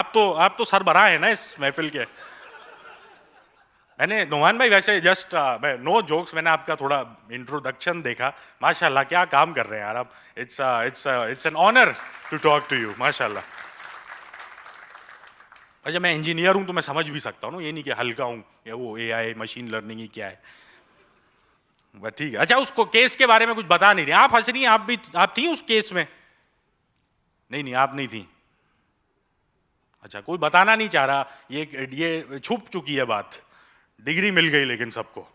आप तो सरबराह है ना इस महफिल के। मैंने नुमान भाई वैसे जस्ट नो जोक्स, मैंने आपका थोड़ा इंट्रोडक्शन देखा, माशाल्लाह क्या काम कर रहे हैं यार आप। It's an honour to talk to you, माशाल्लाह। अच्छा मैं इंजीनियर हूं तो मैं समझ भी सकता हूँ ना, ये नहीं कि हल्का हूँ या वो एआई मशीन लर्निंग ही क्या है, बस ठीक है। अच्छा उसको केस के बारे में कुछ बता नहीं रहे, आप हंस रही हैं, आप थी उस केस में? नहीं आप नहीं थी। अच्छा कोई बताना नहीं चाह रहा, ये छुप चुकी है बात, डिग्री मिल गई लेकिन सबको।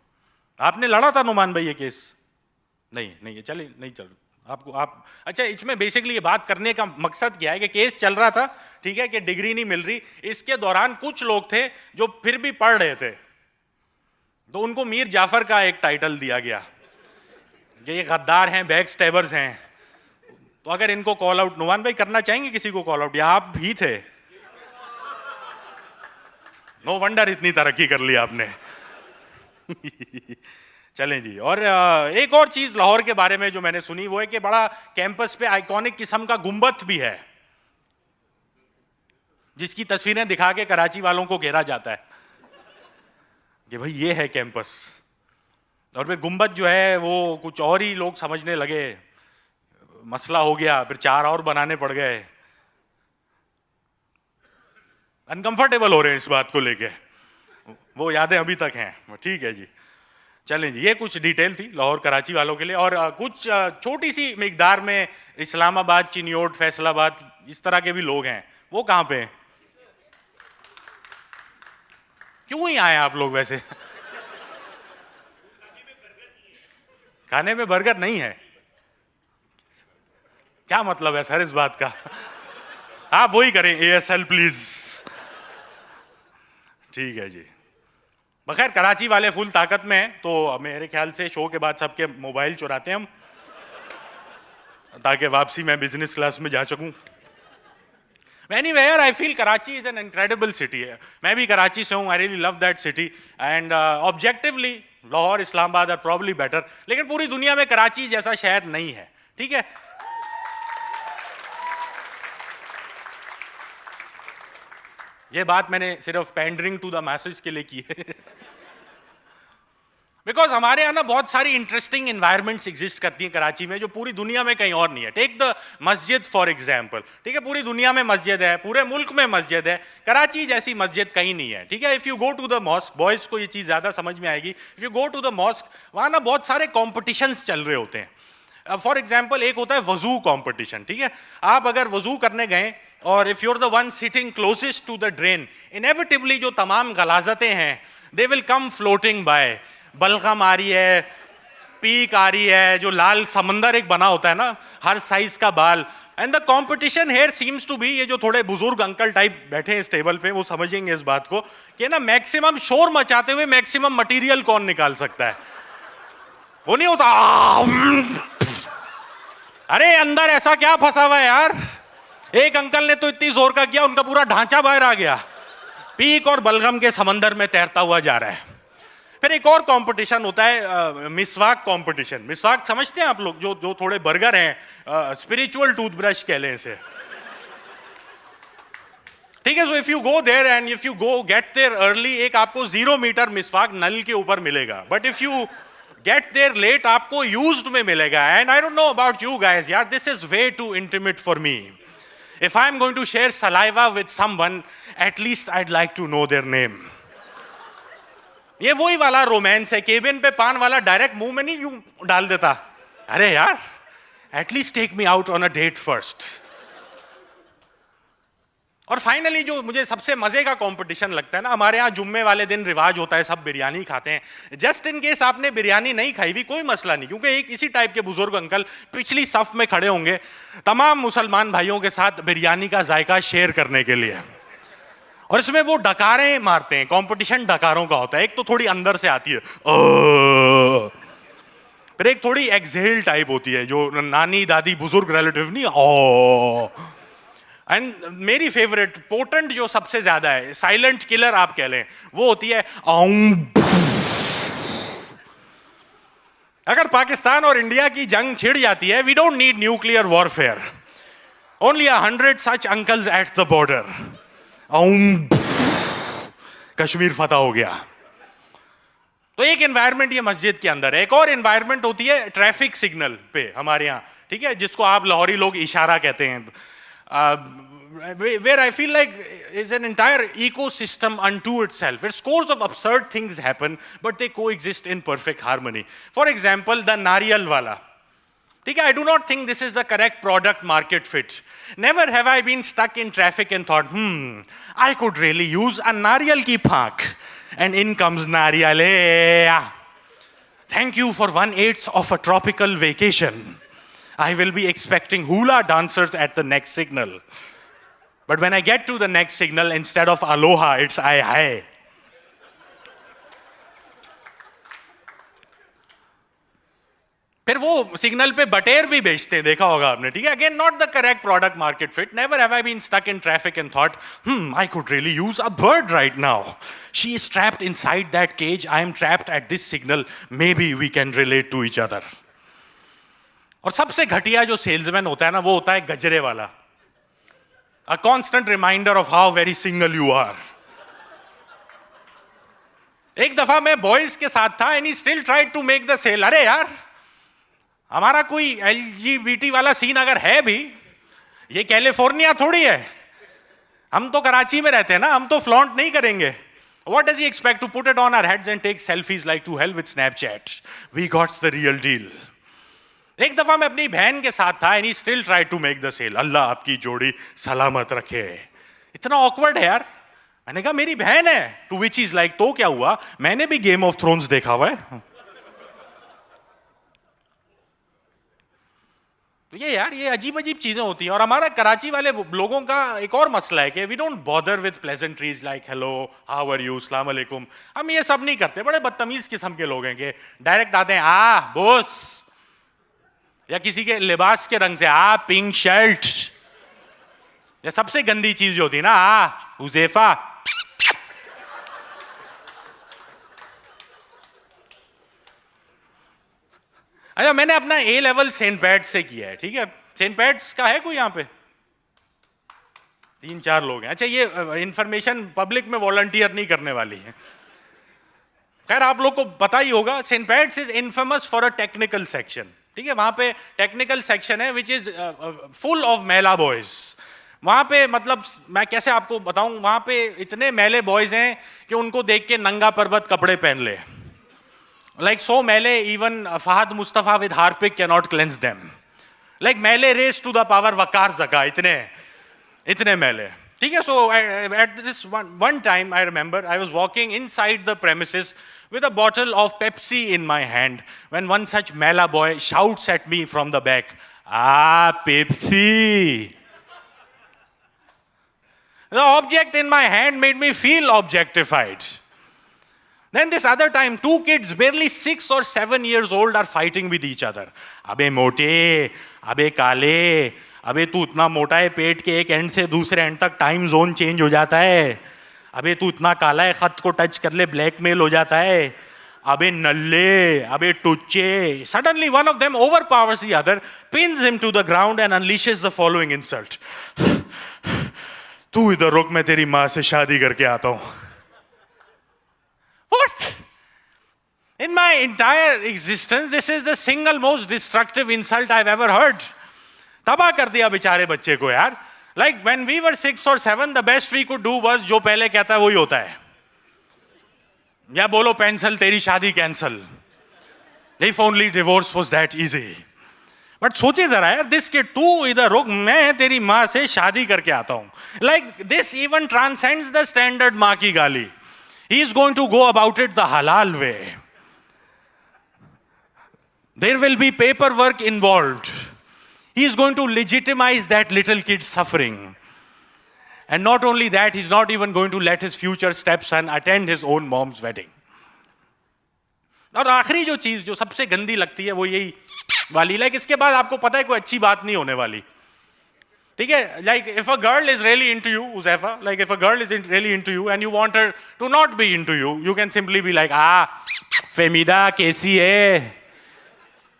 आपने लड़ा था नुमान भाई ये केस? नहीं चले नहीं चल आपको आप। अच्छा इसमें बेसिकली ये बात करने का मकसद क्या है कि केस चल रहा था, ठीक है, कि डिग्री नहीं मिल रही, इसके दौरान कुछ लोग थे जो फिर भी पढ़ रहे थे, तो उनको मीर जाफर का एक टाइटल दिया गया कि ये गद्दार हैं, बैक स्टैबर्स हैं। तो अगर इनको कॉल आउट नुमान भाई करना चाहेंगे किसी को कॉल आउट, या आप भी थे? नो वंडर इतनी तरक्की कर ली आपने। चलें जी। और एक और चीज लाहौर के बारे में जो मैंने सुनी वो है कि बड़ा कैंपस पे आइकॉनिक किस्म का गुंबद भी है, जिसकी तस्वीरें दिखा के कराची वालों को घेरा जाता है कि भाई ये है कैंपस। और फिर गुंबद जो है वो कुछ और ही लोग समझने लगे, मसला हो गया, फिर 4 और बनाने पड़ गए। अनकंफर्टेबल हो रहे हैं इस बात को लेके, वो यादें अभी तक हैं। ठीक है जी, चलें जी। ये कुछ डिटेल थी लाहौर कराची वालों के लिए। और कुछ छोटी सी मिकदार में इस्लामाबाद, चिन्योट, फैसलाबाद, इस तरह के भी लोग हैं, वो कहां पे हैं? क्यों ही आए आप लोग वैसे? खाने में बर्गर नहीं है? क्या मतलब है सर इस बात का? आप वही करें, ASL प्लीज। ठीक है जी। बखैर कराची वाले फुल ताकत में हैं, तो मेरे ख्याल से शो के बाद सबके मोबाइल चुराते हैं हम, ताकि वापसी में बिजनेस क्लास में जा सकूं। Anyway, I feel Karachi is an incredible city. मैं भी कराची से हूँ, I really love that city, and objectively Lahore, Islamabad are probably better, लेकिन पूरी दुनिया में कराची जैसा शहर नहीं है, ठीक है? ये बात मैंने सिर्फ पैंडरिंग टू द मैसेज के लिए की है। बिकॉज हमारे यहाँ ना बहुत सारी इंटरेस्टिंग इन्वायरमेंट्स एग्जिस्ट करती हैं कराची में, जो पूरी दुनिया में कहीं और नहीं है। टेक द मस्जिद फॉर एग्जाम्पल, ठीक है, पूरी दुनिया में मस्जिद है, पूरे मुल्क में मस्जिद है, कराची जैसी मस्जिद कहीं नहीं है, ठीक है। If you go to the mosque, boys को ये चीज़ ज़्यादा समझ में आएगी, if you go to the mosque, वहाँ ना बहुत सारे कॉम्पिटिशन्स चल रहे होते हैं। फॉर एग्जाम्पल एक होता है वजू कॉम्पिटिशन, ठीक है। आप अगर वजू करने गए और if you're the one sitting closest to the drain, inevitably जो तमाम गलाजतें हैं they will come floating by. बलगम आ रही है, पीक आ रही है, जो लाल समंदर एक बना होता है ना, हर साइज का बाल। And the competition here seems to be, ये जो थोड़े बुजुर्ग अंकल टाइप बैठे हैं इस टेबल पे वो समझेंगे इस बात को कि ना मैक्सिमम शोर मचाते हुए मैक्सिमम मटेरियल कौन निकाल सकता है। वो नहीं होता अरे अंदर ऐसा क्या फंसा हुआ है यार। एक अंकल ने तो इतनी जोर का किया उनका पूरा ढांचा बाहर आ गया, पीक और बलगम के समंदर में तैरता हुआ जा रहा है। फिर एक और कंपटीशन होता है मिसवाक कंपटीशन। मिसवाक समझते हैं आप लोग, जो थोड़े बर्गर हैं, स्पिरिचुअल टूथब्रश कह लें इसे, ठीक है। So if you go there and if you go get there early, एक आपको 0 मीटर मिसवाक नल के ऊपर मिलेगा, but if you get there late आपको यूज्ड में मिलेगा। And I don't know about you guys यार, this is way too intimate for me. If I am going to share saliva with someone, at least I'd like to know their name. ये वही वाला romance है, cabin पे पान वाला direct मुंह में नहीं यूं डाल देता, अरे यार at least take me out on a date first. और फाइनली जो मुझे सबसे मजे का कंपटीशन लगता है ना, हमारे यहाँ जुम्मे वाले दिन रिवाज होता है सब बिरयानी खाते हैं। जस्ट इन केस आपने बिरयानी नहीं खाई भी कोई मसला नहीं, क्योंकि एक इसी टाइप के बुजुर्ग अंकल पिछली सफ में खड़े होंगे तमाम मुसलमान भाइयों के साथ बिरयानी का जायका शेयर करने के लिए। और इसमें वो डकारें मारते हैं, कंपटीशन डकारों का होता है। एक तो थोड़ी अंदर से आती है फिर एक थोड़ी एक्सहेल टाइप होती है, जो नानी दादी बुजुर्ग रिलेटिव नहीं ओ। एंड मेरी फेवरेट पोटेंट जो सबसे ज्यादा है, साइलेंट किलर आप कह लें, वो होती है अगर पाकिस्तान और इंडिया की जंग छिड़ जाती है, we don't need nuclear warfare, only 100 such uncles at the border. Kashmir फतह हो गया। तो एक एनवायरनमेंट ये मस्जिद के अंदर है। एक और एनवायरनमेंट होती है ट्रैफिक सिग्नल पे हमारे यहाँ, ठीक है, जिसको आप लाहौरी लोग इशारा कहते हैं, where I feel like is an entire ecosystem unto itself, where scores of absurd things happen, but they coexist in perfect harmony. For example, the nariyal wala. ठीक है, I do not think this is the correct product market fit. Never have I been stuck in traffic and thought, I could really use a nariyal ki phank. And in comes nariyal. Thank you for 1/8 of a tropical vacation. I will be expecting hula dancers at the next signal. But when I get to the next signal, instead of aloha, it's ai hai. फिर वो signal पे बटेर भी बेचते हैं, देखा होगा आपने, ठीक है। Again not the correct product market fit. Never have I been stuck in traffic and thought I could really use a bird right now. She is trapped inside that cage, I am trapped at this signal, maybe we can relate to each other. और सबसे घटिया जो salesman होता है ना, वो होता है गजरे वाला. A constant reminder of how very single you are. एक दफा मैं बॉयज के साथ था and he still tried to make the sale. अरे यार, हमारा कोई LGBT वाला सीन अगर है भी, ये कैलिफोर्निया थोड़ी है. हम तो कराची में रहते हैं ना, हम तो फ्लॉन्ट नहीं करेंगे. What does he expect? To put it on our heads and take selfies like to hell with Snapchat. We got the real deal. एक दफा मैं अपनी बहन के साथ था and he still tried to make the sale. अल्लाह आपकी जोड़ी सलामत रखे. इतना awkward है यार. मैंने कहा मेरी बहन है. To which he's like, तो क्या हुआ, मैंने भी गेम ऑफ थ्रोन्स देखा हुआ है. तो ये यार, ये अजीब अजीब चीजें होती हैं. और हमारा कराची वाले लोगों का एक और मसला है कि we don't bother with pleasantries like hello, how are you, अस्सलाम वालेकुम. हम ये सब नहीं करते. बड़े बदतमीज किस्म के लोग हैं कि डायरेक्ट आते हैं, बोस, या किसी के लिबास के रंग से, पिंक शर्ट. या सबसे गंदी चीज जो होती है ना, हुज़ैफा. अच्छा, मैंने अपना ए लेवल सेंट पैट्स से किया है, ठीक है. सेंट पैट्स का है कोई यहाँ पे? 3-4 लोग हैं. अच्छा, ये इंफॉर्मेशन पब्लिक में वॉलंटियर नहीं करने वाली है. खैर, आप लोग को पता ही होगा, Saint Pat's is infamous for a technical section. ठीक है, वहां पे टेक्निकल सेक्शन है विच इज फुल ऑफ मेला बॉयज. वहां पे मतलब मैं कैसे आपको बताऊं, वहां पे इतने मेले बॉयज हैं कि उनको देख के नंगा पर्वत कपड़े पहन ले. लाइक सो मेले, even Fahad Mustafa with Harpic can not cleanse them. Like मेले raise to the power Waqar Zaka, इतने मेले. ठीक है. So at this one time I remember I was walking inside the premises with a bottle of Pepsi in my hand when one such mela boy shouts at me from the back, Pepsi. The object in my hand made me feel objectified. Then this other time, 2 kids barely 6 or 7 years old are fighting with each other. अबे मोटे, अबे काले, अबे तू इतना मोटा है, पेट के एक एंड से दूसरे एंड तक टाइम जोन चेंज हो जाता है. अबे तू इतना काला है, खत को टच कर ले ब्लैकमेल हो जाता है. अबे नल्ले, अबे टुच्चे. Suddenly one of them overpowers the other, pins him to the ground and unleashes the following insult. तू इधर रुक, मैं तेरी माँ से शादी करके आता हूं. What? In my entire existence, this is the single most destructive insult I've ever heard. तबाह कर दिया बेचारे बच्चे को यार. Like when we were 6 or 7, the best we could do was जो पहले कहता है वही होता है. या बोलो पेंसिल, तेरी शादी cancel. If only divorce was that easy. But सोचिए जरा यार, this kid, तू इधर रुक, मैं तेरी माँ से शादी करके आता हूँ. Like this even transcends the standard माँ की गाली. He is going to go about it the halal way. There will be paperwork involved. He is going to legitimize that little kid's suffering. And not only that, he's not even going to let his future stepson attend his own mom's wedding. और आखिरी जो चीज जो सबसे गंदी लगती है वो यही वाली. लाइक इसके बाद आपको पता है कोई अच्छी बात नहीं होने वाली. ठीक है. Like if a girl is really into you, Uzaifa, like if a girl is really into you and you want her to not be into you, you can simply be like, फेमिदा कैसी है,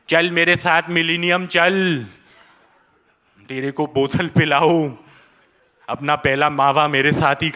चल मेरे साथ millennium चल, तेरे को बोतल पिलाऊं. अपना पहला मावा मेरे साथ ही खा